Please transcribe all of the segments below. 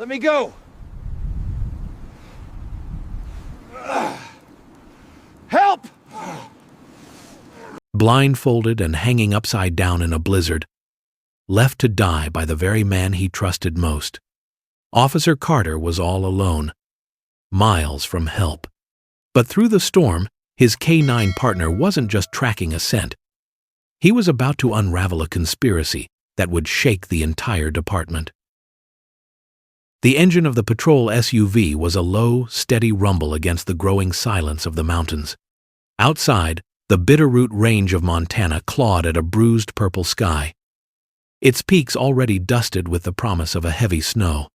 Let me go! Help! Blindfolded and hanging upside down in a blizzard, left to die by the very man he trusted most. Officer Carter was all alone, miles from help. But through the storm, his K-9 partner wasn't just tracking a scent. He was about to unravel a conspiracy that would shake the entire department. The engine of the patrol SUV was a low, steady rumble against the growing silence of the mountains. Outside, the Bitterroot Range of Montana clawed at a bruised purple sky, its peaks already dusted with the promise of a heavy snow.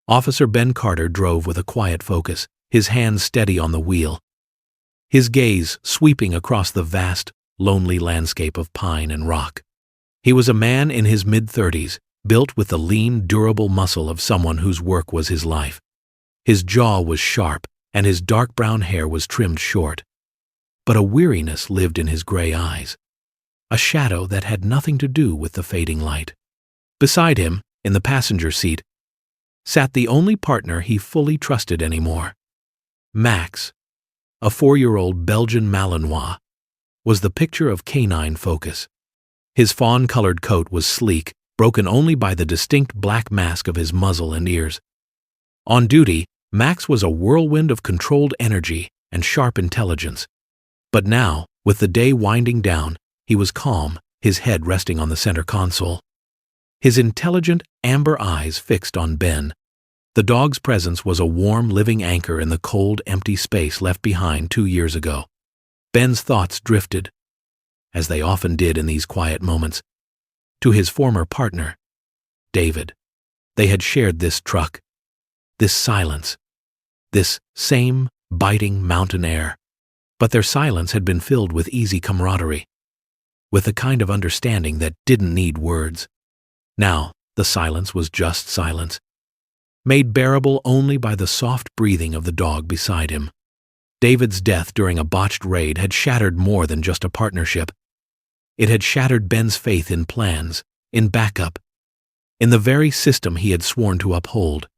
Officer Ben Carter drove with a quiet focus, his hands steady on the wheel, his gaze sweeping across the vast, lonely landscape of pine and rock. He was a man in his mid-30s, built with the lean, durable muscle of someone whose work was his life. His jaw was sharp, and his dark brown hair was trimmed short. But a weariness lived in his gray eyes, a shadow that had nothing to do with the fading light. Beside him, in the passenger seat, sat the only partner he fully trusted anymore. Max, a 4-year-old Belgian Malinois, was the picture of canine focus. His fawn-colored coat was sleek, broken only by the distinct black mask of his muzzle and ears. On duty, Max was a whirlwind of controlled energy and sharp intelligence. But now, with the day winding down, he was calm, his head resting on the center console. His intelligent, amber eyes fixed on Ben. The dog's presence was a warm, living anchor in the cold, empty space left behind 2 years ago. Ben's thoughts drifted, as they often did in these quiet moments, to his former partner, David. They had shared this truck, this silence, this same biting mountain air. But their silence had been filled with easy camaraderie, with a kind of understanding that didn't need words. Now, the silence was just silence, made bearable only by the soft breathing of the dog beside him. David's death during a botched raid had shattered more than just a partnership. It had shattered Ben's faith in plans, in backup, in the very system he had sworn to uphold.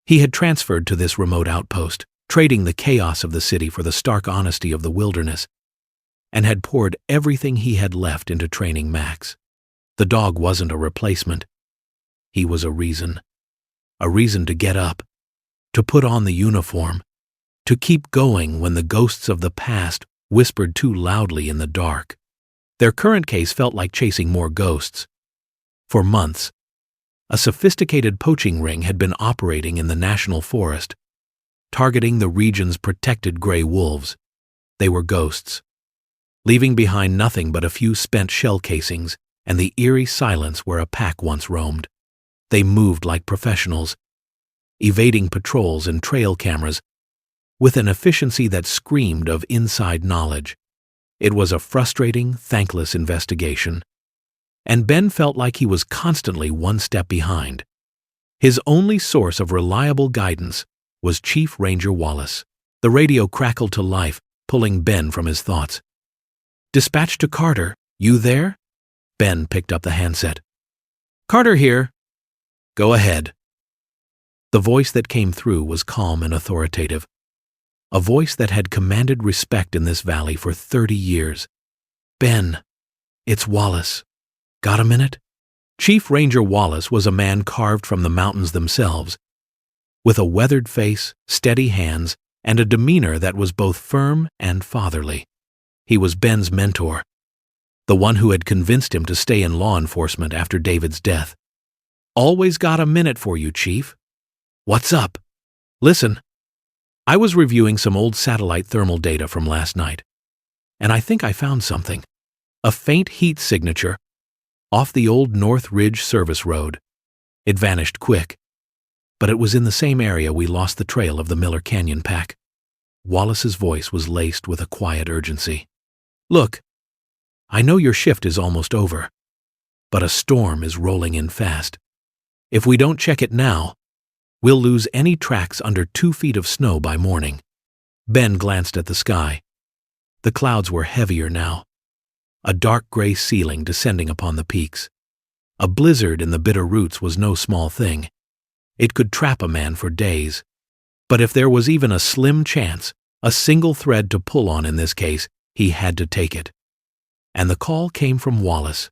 He had transferred to this remote outpost, trading the chaos of the city for the stark honesty of the wilderness, and had poured everything he had left into training Max. The dog wasn't a replacement. He was a reason to get up, to put on the uniform, to keep going when the ghosts of the past whispered too loudly in the dark. Their current case felt like chasing more ghosts. For months, a sophisticated poaching ring had been operating in the national forest, targeting the region's protected gray wolves. They were ghosts, leaving behind nothing but a few spent shell casings and the eerie silence where a pack once roamed. They moved like professionals, evading patrols and trail cameras with an efficiency that screamed of inside knowledge. It was a frustrating, thankless investigation, and Ben felt like he was constantly one step behind. His only source of reliable guidance was Chief Ranger Wallace. The radio crackled to life, pulling Ben from his thoughts. "Dispatch to Carter, you there?" Ben picked up the handset. "Carter here." "Go ahead." The voice that came through was calm and authoritative, a voice that had commanded respect in this valley for 30 years. "Ben, it's Wallace. Got a minute?" Chief Ranger Wallace was a man carved from the mountains themselves, with a weathered face, steady hands, and a demeanor that was both firm and fatherly. He was Ben's mentor, the one who had convinced him to stay in law enforcement after David's death. "Always got a minute for you, Chief." "What's up?" "Listen, I was reviewing some old satellite thermal data from last night, and I think I found something. A faint heat signature off the old North Ridge service road. It vanished quick, but it was in the same area we lost the trail of the Miller Canyon pack." Wallace's voice was laced with a quiet urgency. "Look, I know your shift is almost over, but a storm is rolling in fast. If we don't check it now, we'll lose any tracks under 2 feet of snow by morning." Ben glanced at the sky. The clouds were heavier now, a dark gray ceiling descending upon the peaks. A blizzard in the Bitterroots was no small thing. It could trap a man for days. But if there was even a slim chance, a single thread to pull on in this case, he had to take it. And the call came from Wallace.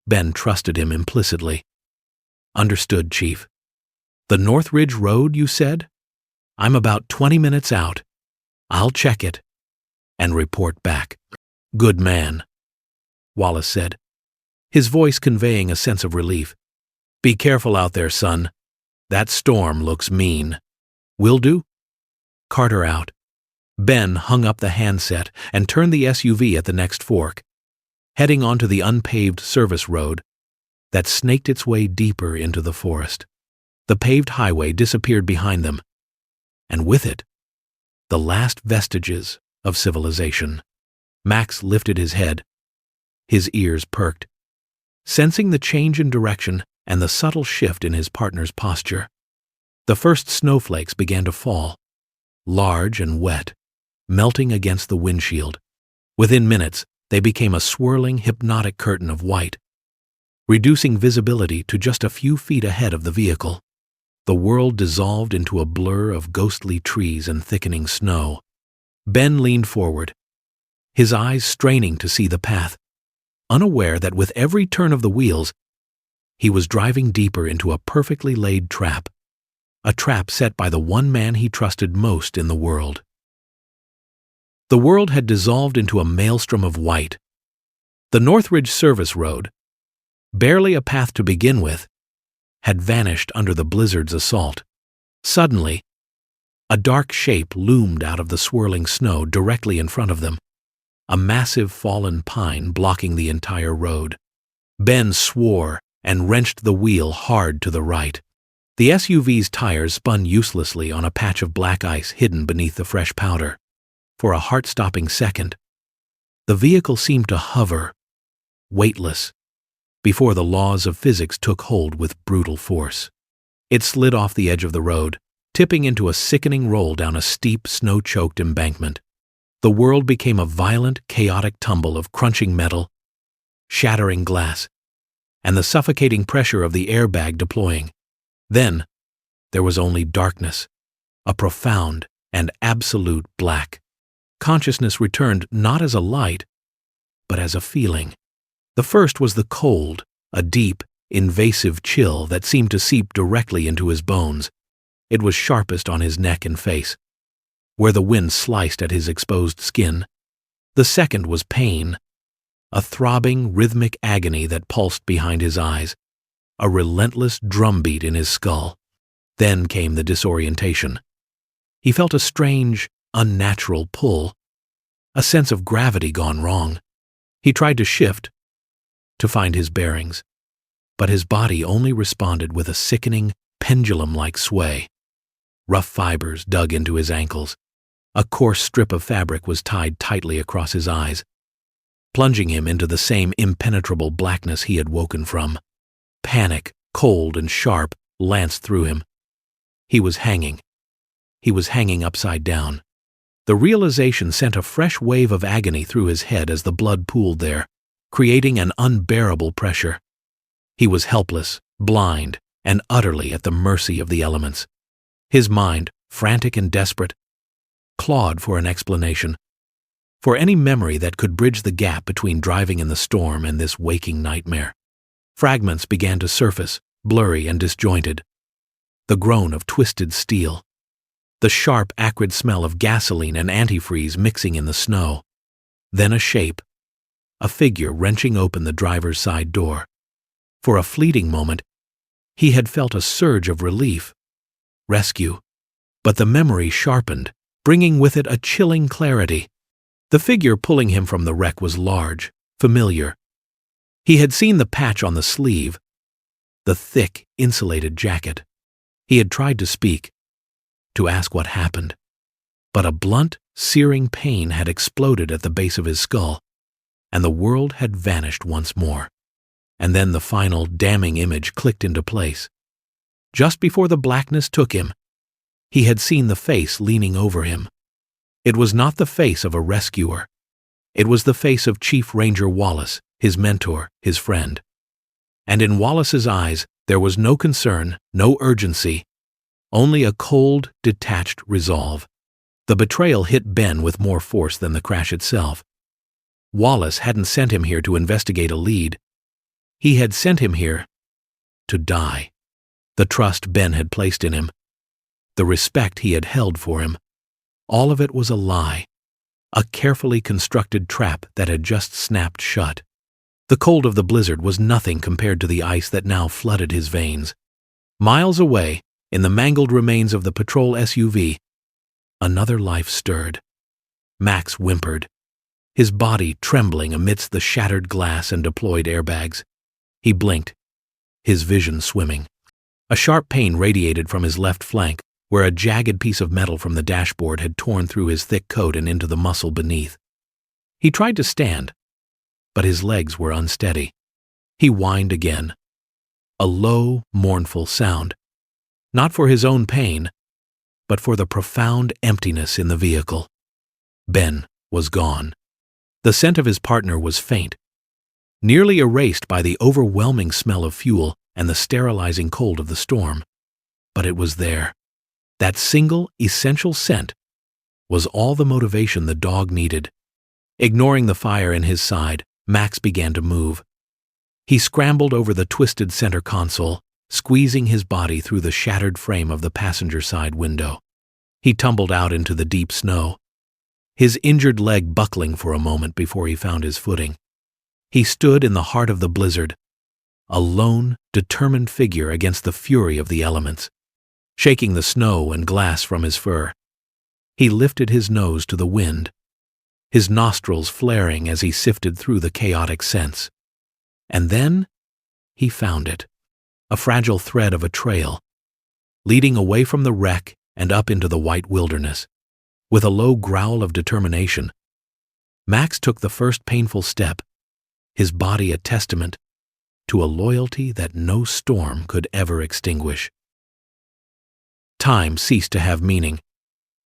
Ben trusted him implicitly. "Understood, Chief. The Northridge Road, you said? I'm about 20 minutes out. I'll check it and report back." "Good man," Wallace said, his voice conveying a sense of relief. "Be careful out there, son. That storm looks mean. Will do?" Carter out. Ben hung up the handset and turned the SUV at the next fork, heading onto the unpaved service road that snaked its way deeper into the forest. The paved highway disappeared behind them, and with it, the last vestiges of civilization. Max lifted his head. His ears perked, sensing the change in direction and the subtle shift in his partner's posture. The first snowflakes began to fall, large and wet, melting against the windshield. Within minutes, they became a swirling, hypnotic curtain of white, reducing visibility to just a few feet ahead of the vehicle. The world dissolved into a blur of ghostly trees and thickening snow. Ben leaned forward, his eyes straining to see the path, unaware that with every turn of the wheels, he was driving deeper into a perfectly laid trap, a trap set by the one man he trusted most in the world. The world had dissolved into a maelstrom of white. The Northridge Service Road, barely a path to begin with, had vanished under the blizzard's assault. Suddenly, a dark shape loomed out of the swirling snow directly in front of them, a massive fallen pine blocking the entire road. Ben swore and wrenched the wheel hard to the right. The SUV's tires spun uselessly on a patch of black ice hidden beneath the fresh powder. For a heart-stopping second, the vehicle seemed to hover, weightless, before the laws of physics took hold with brutal force. It slid off the edge of the road, tipping into a sickening roll down a steep, snow-choked embankment. The world became a violent, chaotic tumble of crunching metal, shattering glass, and the suffocating pressure of the airbag deploying. Then, there was only darkness, a profound and absolute black. Consciousness returned not as a light, but as a feeling. The first was the cold, a deep, invasive chill that seemed to seep directly into his bones. It was sharpest on his neck and face, where the wind sliced at his exposed skin. The second was pain, a throbbing, rhythmic agony that pulsed behind his eyes, a relentless drumbeat in his skull. Then came the disorientation. He felt a strange, unnatural pull, a sense of gravity gone wrong. He tried to shift, to find his bearings, but his body only responded with a sickening, pendulum-like sway. Rough fibers dug into his ankles. A coarse strip of fabric was tied tightly across his eyes, plunging him into the same impenetrable blackness he had woken from. Panic, cold and sharp, lanced through him. He was hanging. He was hanging upside down. The realization sent a fresh wave of agony through his head as the blood pooled there, creating an unbearable pressure. He was helpless, blind, and utterly at the mercy of the elements. His mind, frantic and desperate, clawed for an explanation, for any memory that could bridge the gap between driving in the storm and this waking nightmare. Fragments began to surface, blurry and disjointed. The groan of twisted steel, the sharp, acrid smell of gasoline and antifreeze mixing in the snow. Then a shape, a figure wrenching open the driver's side door. For a fleeting moment, he had felt a surge of relief, rescue, but the memory sharpened, bringing with it a chilling clarity. The figure pulling him from the wreck was large, familiar. He had seen the patch on the sleeve, the thick, insulated jacket. He had tried to speak, to ask what happened, but a blunt, searing pain had exploded at the base of his skull, and the world had vanished once more. And then the final, damning image clicked into place. Just before the blackness took him, he had seen the face leaning over him. It was not the face of a rescuer. It was the face of Chief Ranger Wallace, his mentor, his friend. And in Wallace's eyes, there was no concern, no urgency, only a cold, detached resolve. The betrayal hit Ben with more force than the crash itself. Wallace hadn't sent him here to investigate a lead. He had sent him here to die. The trust Ben had placed in him, the respect he had held for him, all of it was a lie, a carefully constructed trap that had just snapped shut. The cold of the blizzard was nothing compared to the ice that now flooded his veins. Miles away, in the mangled remains of the patrol SUV, another life stirred. Max whimpered, his body trembling amidst the shattered glass and deployed airbags. He blinked, his vision swimming. A sharp pain radiated from his left flank, where a jagged piece of metal from the dashboard had torn through his thick coat and into the muscle beneath. He tried to stand, but his legs were unsteady. He whined again. A low, mournful sound, not for his own pain, but for the profound emptiness in the vehicle. Ben was gone. The scent of his partner was faint, nearly erased by the overwhelming smell of fuel and the sterilizing cold of the storm. But it was there. That single, essential scent was all the motivation the dog needed. Ignoring the fire in his side, Max began to move. He scrambled over the twisted center console, squeezing his body through the shattered frame of the passenger side window. He tumbled out into the deep snow, his injured leg buckling for a moment before he found his footing. He stood in the heart of the blizzard, a lone, determined figure against the fury of the elements, shaking the snow and glass from his fur. He lifted his nose to the wind, his nostrils flaring as he sifted through the chaotic scents. And then he found it, a fragile thread of a trail, leading away from the wreck and up into the white wilderness. With a low growl of determination, Max took the first painful step, his body a testament to a loyalty that no storm could ever extinguish. Time ceased to have meaning.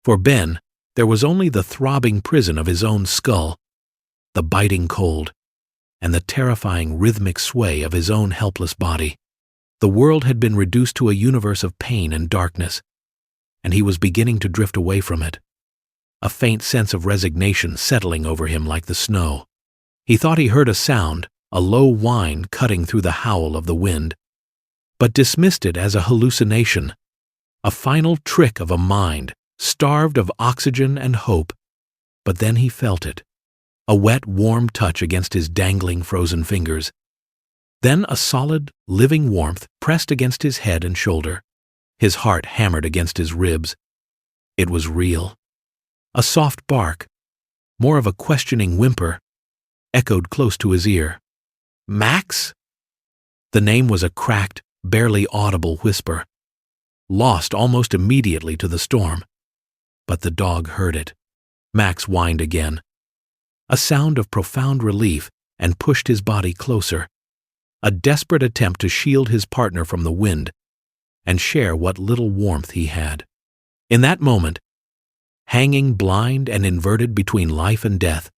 For Ben, there was only the throbbing prison of his own skull, the biting cold, and the terrifying rhythmic sway of his own helpless body. The world had been reduced to a universe of pain and darkness, and he was beginning to drift away from it, a faint sense of resignation settling over him like the snow. He thought he heard a sound, a low whine cutting through the howl of the wind, but dismissed it as a hallucination, a final trick of a mind starved of oxygen and hope. But then he felt it, a wet, warm touch against his dangling frozen fingers. Then a solid, living warmth pressed against his head and shoulder. His heart hammered against his ribs. It was real. A soft bark, more of a questioning whimper, echoed close to his ear. Max? The name was a cracked, barely audible whisper, lost almost immediately to the storm. But the dog heard it. Max whined again, a sound of profound relief, and pushed his body closer, a desperate attempt to shield his partner from the wind and share what little warmth he had. In that moment, hanging blind and inverted between life and death,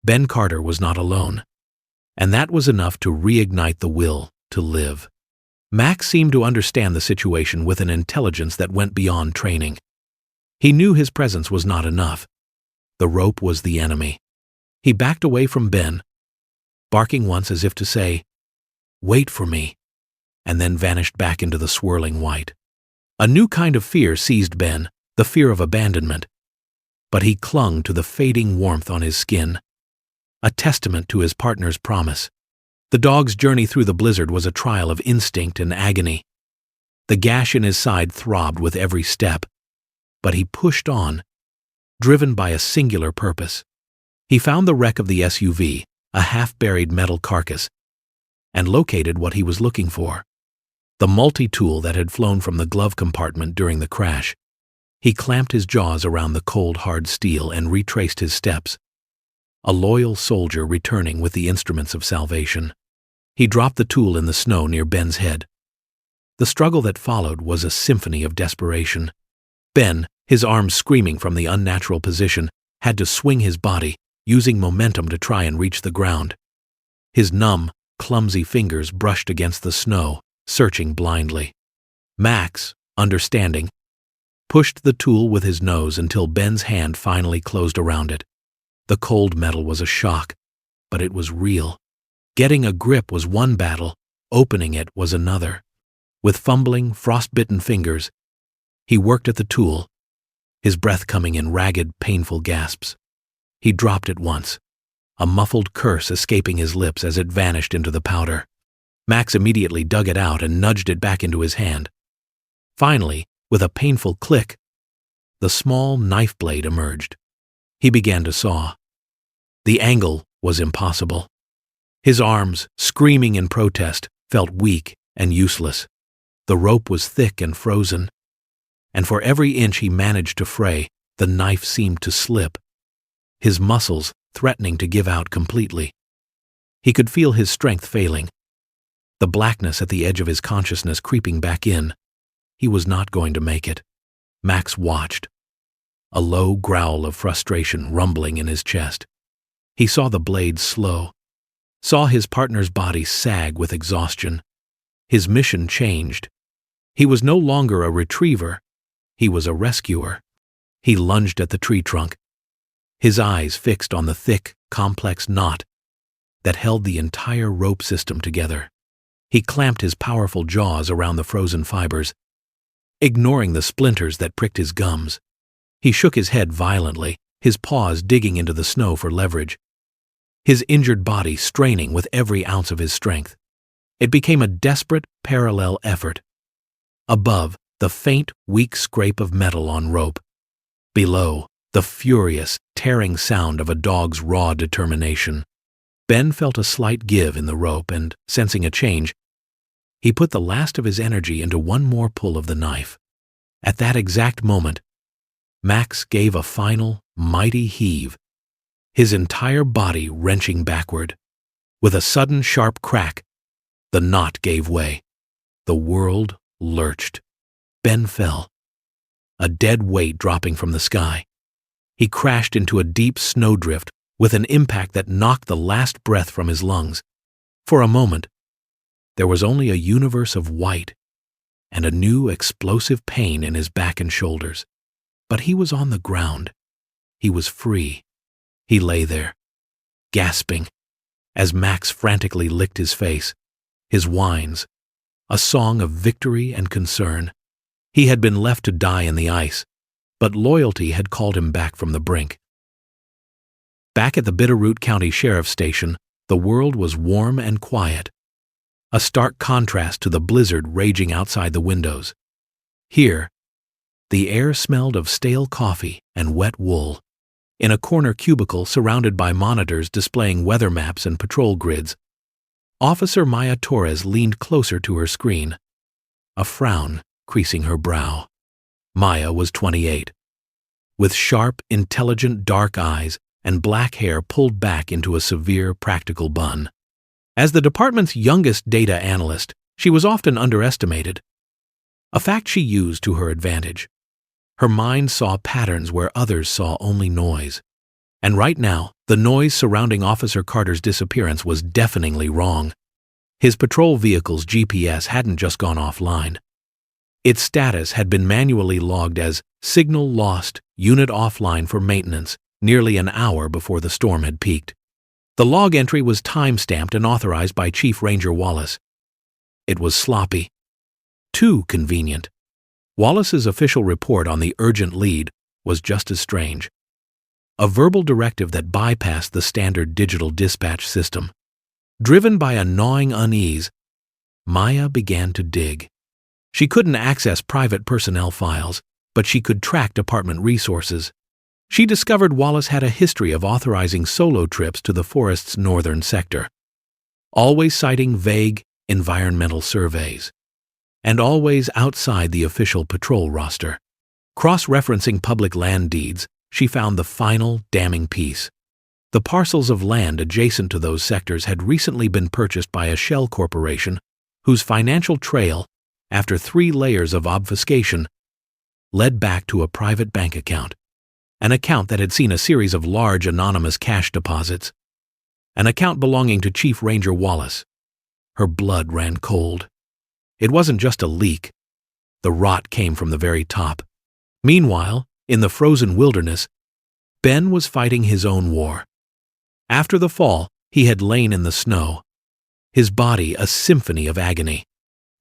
Ben Carter was not alone, and that was enough to reignite the will to live. Max seemed to understand the situation with an intelligence that went beyond training. He knew his presence was not enough. The rope was the enemy. He backed away from Ben, barking once as if to say, "Wait for me," and then vanished back into the swirling white. A new kind of fear seized Ben, the fear of abandonment. But he clung to the fading warmth on his skin, a testament to his partner's promise. The dog's journey through the blizzard was a trial of instinct and agony. The gash in his side throbbed with every step, but he pushed on, driven by a singular purpose. He found the wreck of the SUV, a half-buried metal carcass, and located what he was looking for, the multi-tool that had flown from the glove compartment during the crash. He clamped his jaws around the cold, hard steel and retraced his steps, a loyal soldier returning with the instruments of salvation. He dropped the tool in the snow near Ben's head. The struggle that followed was a symphony of desperation. Ben, his arms screaming from the unnatural position, had to swing his body, using momentum to try and reach the ground. His numb, clumsy fingers brushed against the snow, searching blindly. Max, understanding, pushed the tool with his nose until Ben's hand finally closed around it. The cold metal was a shock, but it was real. Getting a grip was one battle, opening it was another. With fumbling, frostbitten fingers, he worked at the tool, his breath coming in ragged, painful gasps. He dropped it once, a muffled curse escaping his lips as it vanished into the powder. Max immediately dug it out and nudged it back into his hand. Finally, with a painful click, the small knife blade emerged. He began to saw. The angle was impossible. His arms, screaming in protest, felt weak and useless. The rope was thick and frozen, and for every inch he managed to fray, the knife seemed to slip, his muscles threatening to give out completely. He could feel his strength failing, the blackness at the edge of his consciousness creeping back in. He was not going to make it. Max watched, a low growl of frustration rumbling in his chest. He saw the blade slow, saw his partner's body sag with exhaustion. His mission changed. He was no longer a retriever, he was a rescuer. He lunged at the tree trunk, his eyes fixed on the thick, complex knot that held the entire rope system together. He clamped his powerful jaws around the frozen fibers, ignoring the splinters that pricked his gums. He shook his head violently, his paws digging into the snow for leverage, his injured body straining with every ounce of his strength. It became a desperate, parallel effort. Above, the faint, weak scrape of metal on rope. Below, the furious, tearing sound of a dog's raw determination. Ben felt a slight give in the rope and, sensing a change, he put the last of his energy into one more pull of the knife. At that exact moment, Max gave a final, mighty heave, his entire body wrenching backward. With a sudden, sharp crack, the knot gave way. The world lurched. Ben fell, a dead weight dropping from the sky. He crashed into a deep snowdrift with an impact that knocked the last breath from his lungs. For a moment, there was only a universe of white and a new explosive pain in his back and shoulders. But he was on the ground. He was free. He lay there, gasping, as Max frantically licked his face, his whines, a song of victory and concern. He had been left to die in the ice, but loyalty had called him back from the brink. Back at the Bitterroot County Sheriff's Station, the world was warm and quiet, a stark contrast to the blizzard raging outside the windows. Here, the air smelled of stale coffee and wet wool. In a corner cubicle surrounded by monitors displaying weather maps and patrol grids, Officer Maya Torres leaned closer to her screen, a frown creasing her brow. Maya was 28, with sharp, intelligent dark eyes and black hair pulled back into a severe, practical bun. As the department's youngest data analyst, she was often underestimated, a fact she used to her advantage. Her mind saw patterns where others saw only noise. And right now, the noise surrounding Officer Carter's disappearance was deafeningly wrong. His patrol vehicle's GPS hadn't just gone offline. Its status had been manually logged as signal lost, unit offline for maintenance, nearly an hour before the storm had peaked. The log entry was time-stamped and authorized by Chief Ranger Wallace. It was sloppy. Too convenient. Wallace's official report on the urgent lead was just as strange. A verbal directive that bypassed the standard digital dispatch system. Driven by a gnawing unease, Maya began to dig. She couldn't access private personnel files, but she could track department resources. She discovered Wallace had a history of authorizing solo trips to the forest's northern sector, always citing vague environmental surveys, and always outside the official patrol roster. Cross-referencing public land deeds, she found the final damning piece. The parcels of land adjacent to those sectors had recently been purchased by a shell corporation whose financial trail, after 3 layers of obfuscation, led back to a private bank account. An account that had seen a series of large anonymous cash deposits. An account belonging to Chief Ranger Wallace. Her blood ran cold. It wasn't just a leak. The rot came from the very top. Meanwhile, in the frozen wilderness, Ben was fighting his own war. After the fall, he had lain in the snow, his body a symphony of agony.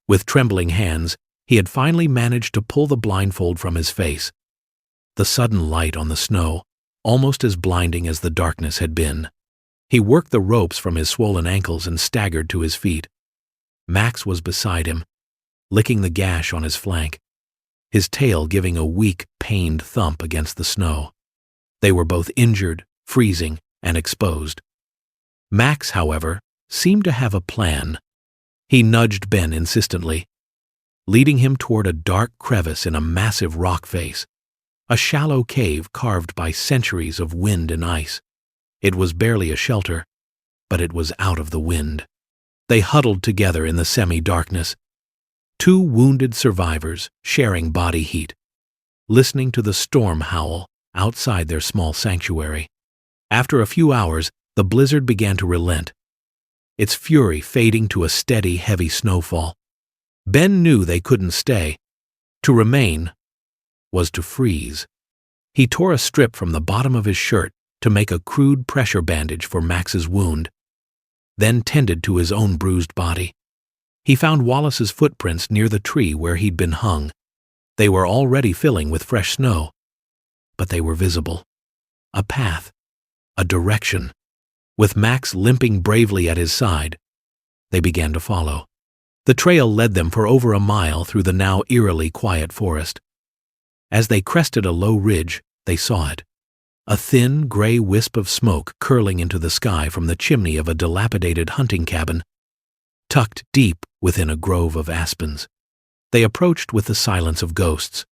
With trembling hands, he had finally managed to pull the blindfold from his face. The sudden light on the snow, almost as blinding as the darkness had been. He worked the ropes from his swollen ankles and staggered to his feet. Max was beside him, licking the gash on his flank, his tail giving a weak, pained thump against the snow. They were both injured, freezing, and exposed. Max, however, seemed to have a plan. He nudged Ben insistently, leading him toward a dark crevice in a massive rock face, a shallow cave carved by centuries of wind and ice. It was barely a shelter, but it was out of the wind. They huddled together in the semi-darkness, two wounded survivors sharing body heat, listening to the storm howl outside their small sanctuary. After a few hours, the blizzard began to relent, its fury fading to a steady, heavy snowfall. Ben knew they couldn't stay. To remain was to freeze. He tore a strip from the bottom of his shirt to make a crude pressure bandage for Max's wound, then tended to his own bruised body. He found Wallace's footprints near the tree where he'd been hung. They were already filling with fresh snow, but they were visible. A path, a direction. With Max limping bravely at his side, they began to follow. The trail led them for over a mile through the now eerily quiet forest. As they crested a low ridge, they saw it. A thin, gray wisp of smoke curling into the sky from the chimney of a dilapidated hunting cabin, tucked deep within a grove of aspens. They approached with the silence of ghosts.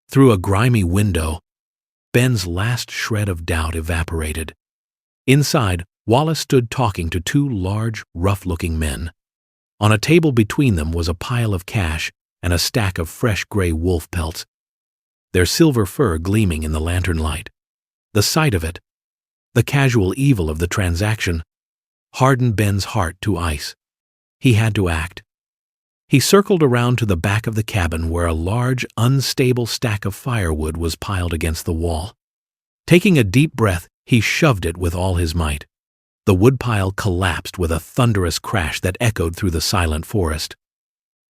Through a grimy window, Ben's last shred of doubt evaporated. Inside, Wallace stood talking to two large, rough-looking men. On a table between them was a pile of cash and a stack of fresh gray wolf pelts, their silver fur gleaming in the lantern light. The sight of it, the casual evil of the transaction, hardened Ben's heart to ice. He had to act. He circled around to the back of the cabin where a large, unstable stack of firewood was piled against the wall. Taking a deep breath, he shoved it with all his might. The woodpile collapsed with a thunderous crash that echoed through the silent forest.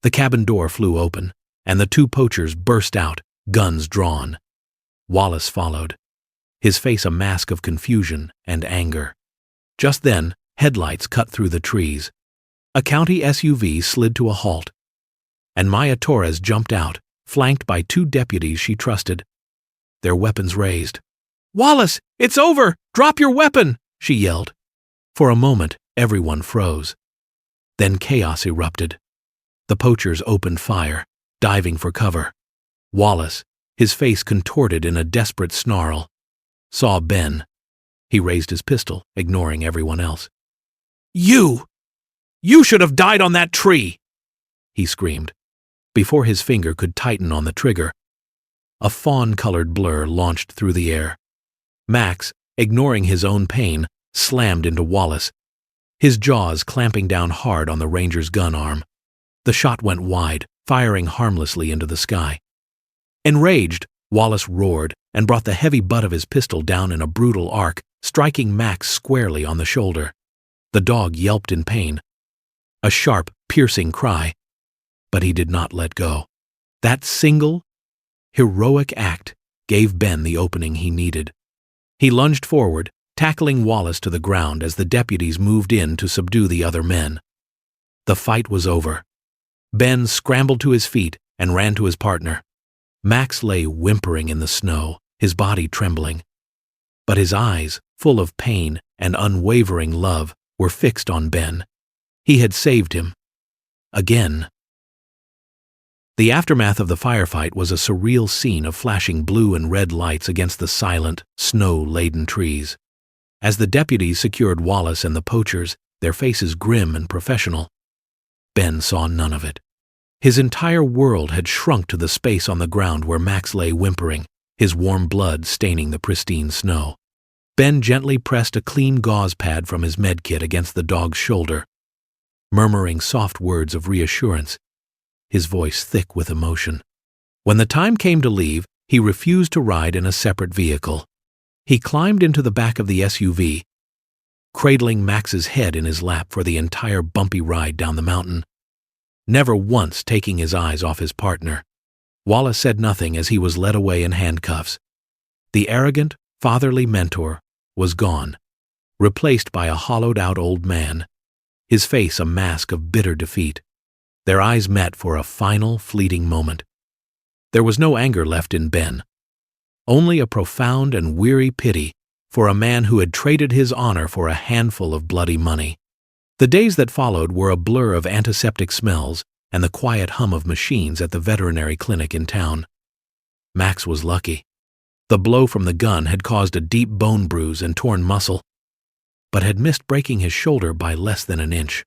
The cabin door flew open, and the two poachers burst out, guns drawn. Wallace followed, his face a mask of confusion and anger. Just then, headlights cut through the trees. A county SUV slid to a halt, and Maya Torres jumped out, flanked by two deputies she trusted, their weapons raised. "Wallace, it's over! Drop your weapon!" she yelled. For a moment, everyone froze. Then chaos erupted. The poachers opened fire, diving for cover. Wallace, his face contorted in a desperate snarl, saw Ben. He raised his pistol, ignoring everyone else. You should have died on that tree!" he screamed. Before his finger could tighten on the trigger, a fawn-colored blur launched through the air. Max, ignoring his own pain, slammed into Wallace, his jaws clamping down hard on the ranger's gun arm. The shot went wide, firing harmlessly into the sky. Enraged, Wallace roared and brought the heavy butt of his pistol down in a brutal arc, striking Max squarely on the shoulder. The dog yelped in pain, a sharp, piercing cry, but he did not let go. That single, heroic act gave Ben the opening he needed. He lunged forward, tackling Wallace to the ground as the deputies moved in to subdue the other men. The fight was over. Ben scrambled to his feet and ran to his partner. Max lay whimpering in the snow, his body trembling. But his eyes, full of pain and unwavering love, were fixed on Ben. He had saved him. Again. The aftermath of the firefight was a surreal scene of flashing blue and red lights against the silent, snow-laden trees. As the deputies secured Wallace and the poachers, their faces grim and professional, Ben saw none of it. His entire world had shrunk to the space on the ground where Max lay whimpering, his warm blood staining the pristine snow. Ben gently pressed a clean gauze pad from his medkit against the dog's shoulder, murmuring soft words of reassurance. his voice thick with emotion. When the time came to leave, he refused to ride in a separate vehicle. He climbed into the back of the SUV, cradling Max's head in his lap for the entire bumpy ride down the mountain, never once taking his eyes off his partner. Wallace said nothing as he was led away in handcuffs. The arrogant, fatherly mentor was gone, replaced by a hollowed-out old man, his face a mask of bitter defeat. Their eyes met for a final, fleeting moment. There was no anger left in Ben, only a profound and weary pity for a man who had traded his honor for a handful of bloody money. The days that followed were a blur of antiseptic smells and the quiet hum of machines at the veterinary clinic in town. Max was lucky. The blow from the gun had caused a deep bone bruise and torn muscle, but had missed breaking his shoulder by less than an inch.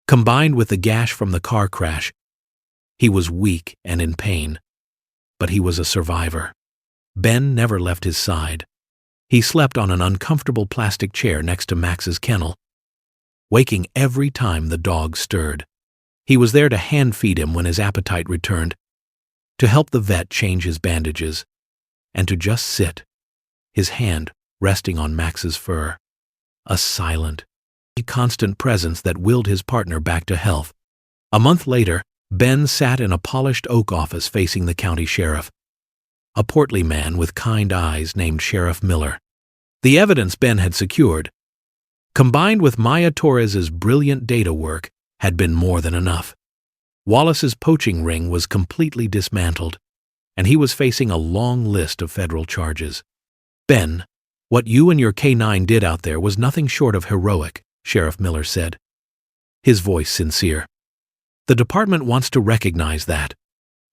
Combined with the gash from the car crash, he was weak and in pain, but he was a survivor. Ben never left his side. He slept on an uncomfortable plastic chair next to Max's kennel, waking every time the dog stirred. He was there to hand-feed him when his appetite returned, to help the vet change his bandages, and to just sit, his hand resting on Max's fur. A silent, constant presence that willed his partner back to health. A month later, Ben sat in a polished oak office facing the county sheriff, a portly man with kind eyes named Sheriff Miller. The evidence Ben had secured, combined with Maya Torres's brilliant data work, had been more than enough. Wallace's poaching ring was completely dismantled, and he was facing a long list of federal charges. Ben, what you and your K9 did out there was nothing short of heroic, Sheriff Miller said, his voice sincere. The department wants to recognize that.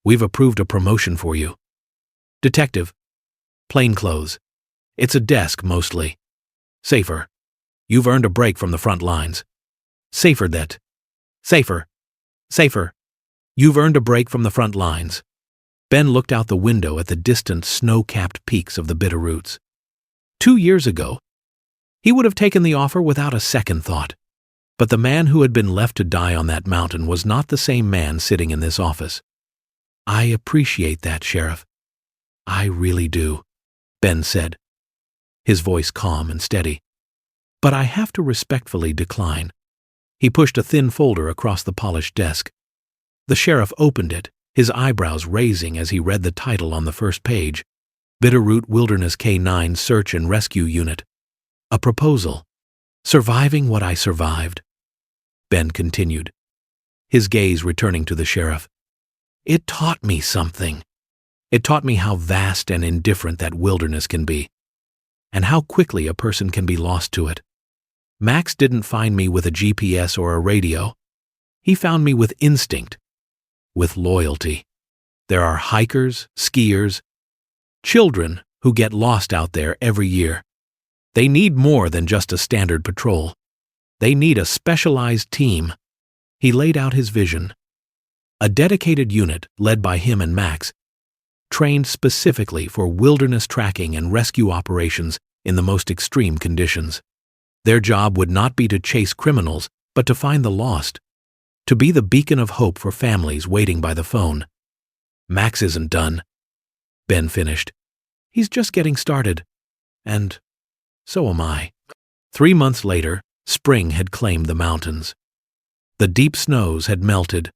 We've approved a promotion for you. Detective. Plainclothes. It's a desk, mostly. Safer. You've earned a break from the front lines. Safer that. Safer. Safer. You've earned a break from the front lines. Ben looked out the window at the distant snow-capped peaks of the Bitterroots. 2 years ago, he would have taken the offer without a second thought. But the man who had been left to die on that mountain was not the same man sitting in this office. I appreciate that, Sheriff. I really do, Ben said, his voice calm and steady. But I have to respectfully decline. He pushed a thin folder across the polished desk. The sheriff opened it, his eyebrows raising as he read the title on the first page, Bitterroot Wilderness K9 Search and Rescue Unit. A proposal. Surviving what I survived. Ben continued, his gaze returning to the sheriff. It taught me something. It taught me how vast and indifferent that wilderness can be, and how quickly a person can be lost to it. Max didn't find me with a GPS or a radio. He found me with instinct, with loyalty. There are hikers, skiers, children who get lost out there every year. They need more than just a standard patrol. They need a specialized team. He laid out his vision. A dedicated unit led by him and Max, trained specifically for wilderness tracking and rescue operations in the most extreme conditions. Their job would not be to chase criminals, but to find the lost, to be the beacon of hope for families waiting by the phone. Max isn't done, Ben finished. He's just getting started. And so am I. 3 months later, spring had claimed the mountains. The deep snows had melted,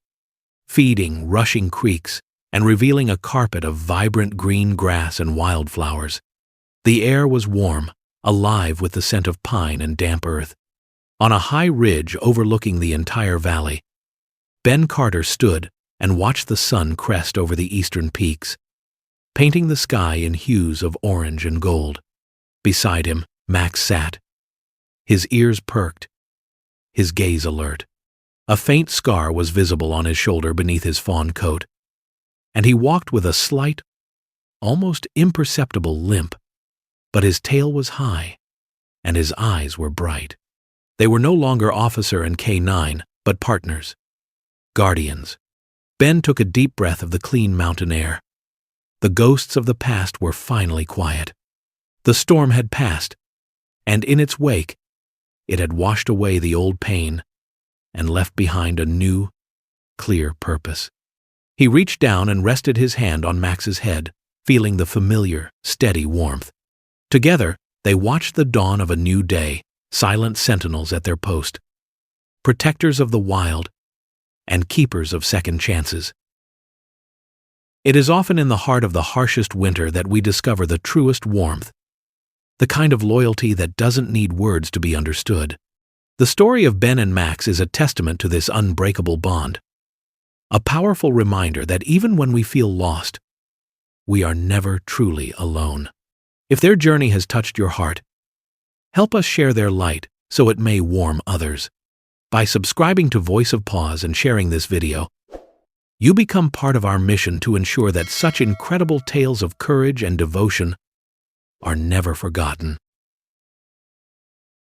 feeding rushing creeks and revealing a carpet of vibrant green grass and wildflowers. The air was warm, alive with the scent of pine and damp earth. On a high ridge overlooking the entire valley, Ben Carter stood and watched the sun crest over the eastern peaks, painting the sky in hues of orange and gold. Beside him, Max sat, his ears perked, his gaze alert. A faint scar was visible on his shoulder beneath his fawn coat, and he walked with a slight, almost imperceptible limp, but his tail was high, and his eyes were bright. They were no longer officer and K9, but partners, guardians. Ben took a deep breath of the clean mountain air. The ghosts of the past were finally quiet. The storm had passed, and in its wake, it had washed away the old pain and left behind a new, clear purpose. He reached down and rested his hand on Max's head, feeling the familiar, steady warmth. Together, they watched the dawn of a new day, silent sentinels at their post, protectors of the wild and keepers of second chances. It is often in the heart of the harshest winter that we discover the truest warmth, the kind of loyalty that doesn't need words to be understood. The story of Ben and Max is a testament to this unbreakable bond, a powerful reminder that even when we feel lost, we are never truly alone. If their journey has touched your heart, help us share their light so it may warm others. By subscribing to Voice of Pause and sharing this video, you become part of our mission to ensure that such incredible tales of courage and devotion are never forgotten.